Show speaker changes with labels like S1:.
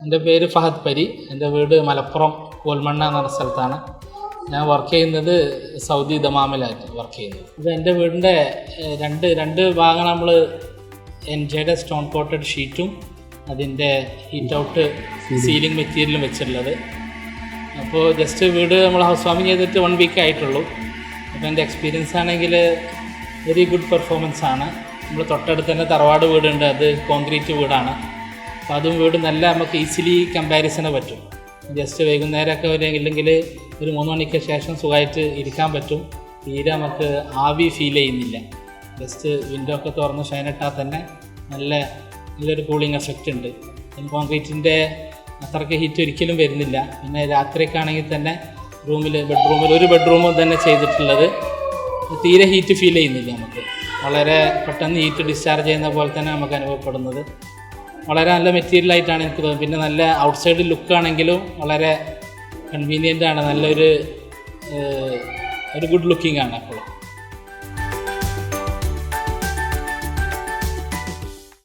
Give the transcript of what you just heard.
S1: എൻ്റെ പേര് ഫഹദ് പരി. എൻ്റെ വീട് മലപ്പുറം കോൽമണ്ണ എന്ന് പറഞ്ഞ സ്ഥലത്താണ്. ഞാൻ വർക്ക് ചെയ്യുന്നത് സൗദി ദമാമിലായിട്ട് വർക്ക് ചെയ്യുന്നത്. ഇത് എൻ്റെ വീടിൻ്റെ രണ്ട് ഭാഗങ്ങൾ നമ്മൾ എൻജയുടെ സ്റ്റോൺ കോട്ടഡ് ഷീറ്റും അതിൻ്റെ ഹീറ്റ് ഔട്ട് സീലിംഗ് മെറ്റീരിയലും വെച്ചിട്ടുള്ളത്. അപ്പോൾ ജസ്റ്റ് വീട് നമ്മൾ ഹൗസ് വാമിങ് ചെയ്തിട്ട് 1 വീക്ക് ആയിട്ടുള്ളൂ. അപ്പോൾ എൻ്റെ എക്സ്പീരിയൻസ് ആണെങ്കിൽ വെരി ഗുഡ് പെർഫോമൻസ് ആണ്. നമ്മൾ തൊട്ടടുത്ത് തന്നെ തറവാട് വീടുണ്ട്, അത് കോൺക്രീറ്റ് വീടാണ്. അപ്പോൾ അതും വീട് നല്ല നമുക്ക് ഈസിലി കമ്പാരിസന് പറ്റും. ജസ്റ്റ് വൈകുന്നേരമൊക്കെ ഇല്ലെങ്കിൽ ഒരു 3 മണിക്ക് ശേഷം സുഖമായിട്ട് ഇരിക്കാൻ പറ്റും. തീരെ നമുക്ക് ആവി ഫീൽ ചെയ്യുന്നില്ല. ജസ്റ്റ് വിൻഡോ ഒക്കെ തുറന്ന് ഷൈനിട്ടാൽ തന്നെ നല്ലൊരു കൂളിംഗ് എഫക്റ്റ് ഉണ്ട്. കോൺക്രീറ്റിൻ്റെ അത്രയ്ക്ക് ഹീറ്റ് ഒരിക്കലും വരുന്നില്ല. പിന്നെ രാത്രിയൊക്കെയാണെങ്കിൽ തന്നെ ബെഡ്റൂമിൽ ഒരു ബെഡ്റൂമും തന്നെ ചെയ്തിട്ടുള്ളത് തീരെ ഹീറ്റ് ഫീൽ ചെയ്യുന്നില്ല. നമുക്ക് വളരെ പെട്ടെന്ന് ഹീറ്റ് ഡിസ്ചാർജ് ചെയ്യുന്ന പോലെ തന്നെ നമുക്ക് അനുഭവപ്പെടുന്നത്. വളരെ നല്ല മെറ്റീരിയലായിട്ടാണ് എനിക്ക് തോന്നുന്നത്. പിന്നെ നല്ല ഔട്ട്സൈഡ് ലുക്കാണെങ്കിലും വളരെ കൺവീനിയൻ്റ് ആണ്. നല്ലൊരു ഗുഡ് ലുക്കിംഗ് ആണ് എപ്പോഴും.